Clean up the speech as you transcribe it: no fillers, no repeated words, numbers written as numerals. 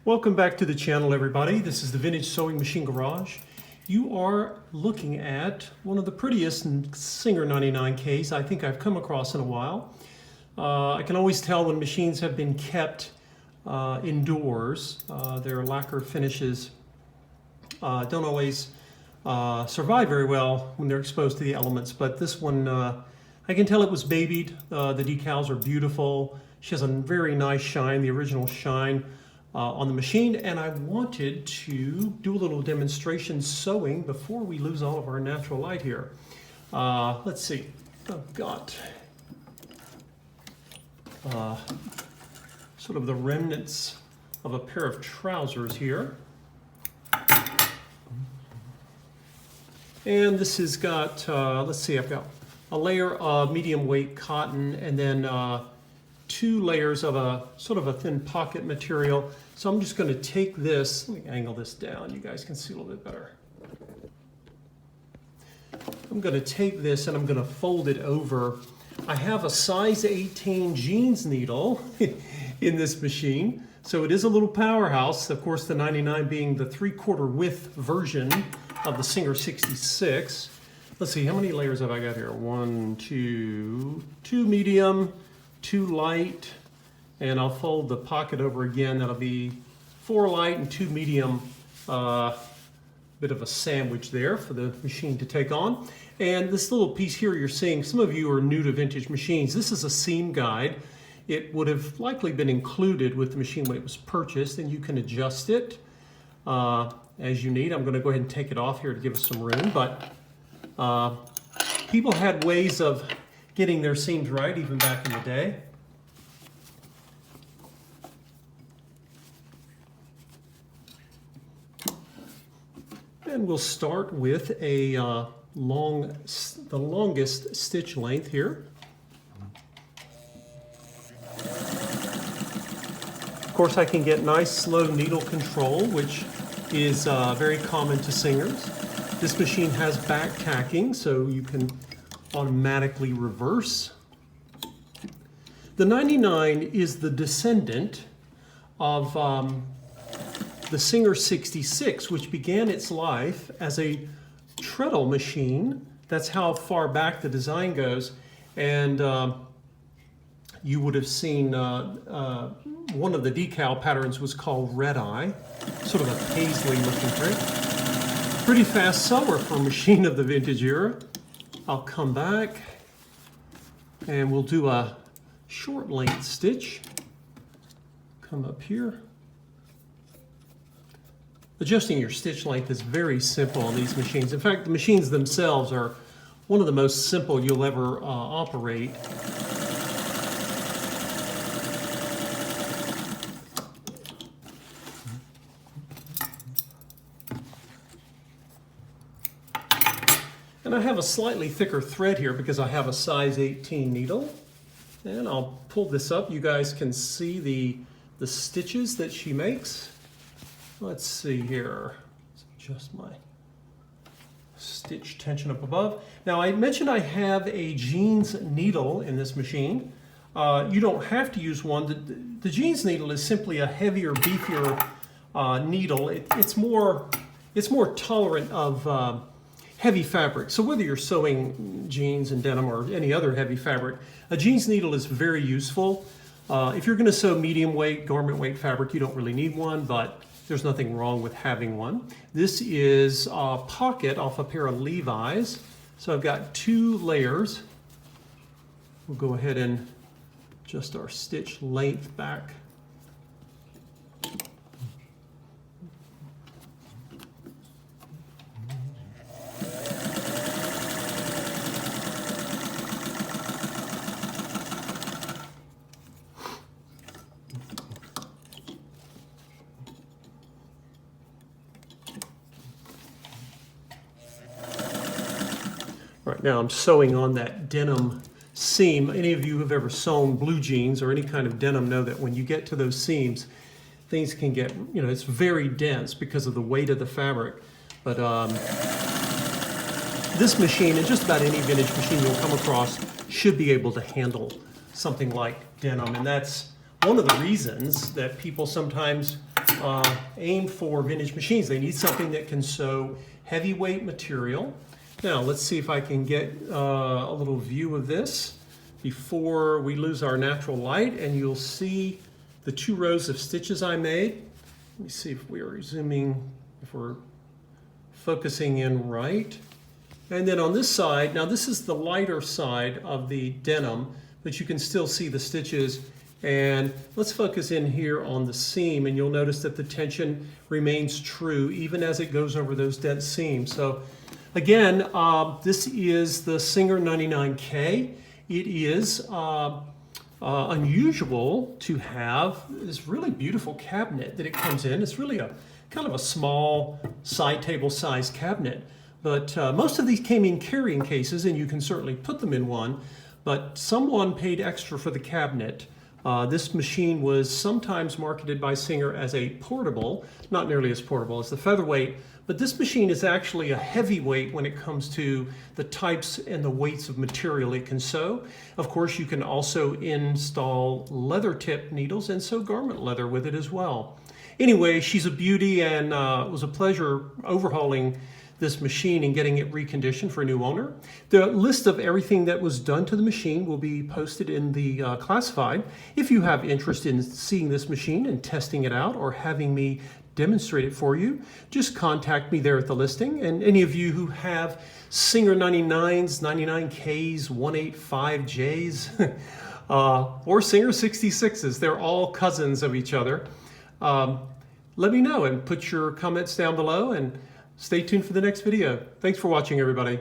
Welcome back to the channel, everybody. This is the Vintage Sewing Machine Garage. You are looking at one of the prettiest Singer 99Ks I think I've come across in a while. I can always tell when machines have been kept indoors. Their lacquer finishes don't always survive very well when they're exposed to the elements, but this one, I can tell it was babied. The decals are beautiful. She has a very nice shine, the original shine on the machine, and I wanted to do a little demonstration sewing before we lose all of our natural light here. Let's see, I've got sort of the remnants of a pair of trousers here. And this has got, let's see, I've got a layer of medium weight cotton and then two layers of a sort of a thin pocket material. So I'm just going to take this, let me angle this down, you guys can see a little bit better. I'm going to take this and I'm going to fold it over. I have a size 18 jeans needle in this machine, so it is a little powerhouse. Of course, the 99 being the 3/4 width version of the Singer 66. Let's see, how many layers have I got here? One, two medium, 2 light, and I'll fold the pocket over again. That'll be 4 light and 2 medium. Bit of a sandwich there for the machine to take on. And this little piece here you're seeing, some of you are new to vintage machines. This is a seam guide. It would have likely been included with the machine when it was purchased, and you can adjust it as you need. I'm going to go ahead and take it off here to give us some room, but people had ways of getting their seams right even back in the day. And we'll start with a the longest stitch length here. Of course, I can get nice slow needle control, which is very common to Singers. This machine has back tacking, so you can automatically reverse. The 99 is the descendant of the Singer 66, which began its life as a treadle machine. That's how far back the design goes. And you would have seen one of the decal patterns was called Red Eye, sort of a paisley looking print. Pretty fast sewer for a machine of the vintage era. I'll come back and we'll do a short length stitch. Come up here. Adjusting your stitch length is very simple on these machines. In fact, the machines themselves are one of the most simple you'll ever operate. And I have a slightly thicker thread here because I have a size 18 needle. And I'll pull this up. You guys can see the stitches that she makes. Let's see here. Let's adjust my stitch tension up above. Now, I mentioned I have a jeans needle in this machine. You don't have to use one. The jeans needle is simply a heavier, beefier needle. It's more tolerant of heavy fabric. So whether you're sewing jeans and denim or any other heavy fabric, a jeans needle is very useful. If you're going to sew medium weight, garment weight fabric, you don't really need one, but there's nothing wrong with having one. This is a pocket off a pair of Levi's. So I've got 2 layers. We'll go ahead and adjust our stitch length back. Right now I'm sewing on that denim seam. Any of you who have ever sewn blue jeans or any kind of denim know that when you get to those seams, things can get, it's very dense because of the weight of the fabric. But this machine, and just about any vintage machine you'll come across, should be able to handle something like denim. And that's one of the reasons that people sometimes aimed for vintage machines. They need something that can sew heavyweight material. Now let's see if I can get a little view of this before we lose our natural light, and you'll see the 2 rows of stitches I made. Let me see if we're zooming, if we're focusing in right. And then on this side, now this is the lighter side of the denim, but you can still see the stitches. And let's focus in here on the seam, and you'll notice that the tension remains true even as it goes over those dense seams. So again, this is the Singer 99K. It is unusual to have this really beautiful cabinet that it comes in. It's really a kind of a small side table size cabinet, but most of these came in carrying cases, and you can certainly put them in one, but someone paid extra for the cabinet. This machine was sometimes marketed by Singer as a portable, not nearly as portable as the featherweight, but this machine is actually a heavyweight when it comes to the types and the weights of material it can sew. Of course, you can also install leather tip needles and sew garment leather with it as well. Anyway, she's a beauty, and it was a pleasure overhauling this machine and getting it reconditioned for a new owner. The list of everything that was done to the machine will be posted in the classified. If you have interest in seeing this machine and testing it out, or having me demonstrate it for you, just contact me there at the listing. And any of you who have Singer 99s, 99Ks, 185Js, or Singer 66s, they're all cousins of each other. Let me know and put your comments down below, and stay tuned for the next video. Thanks for watching, everybody.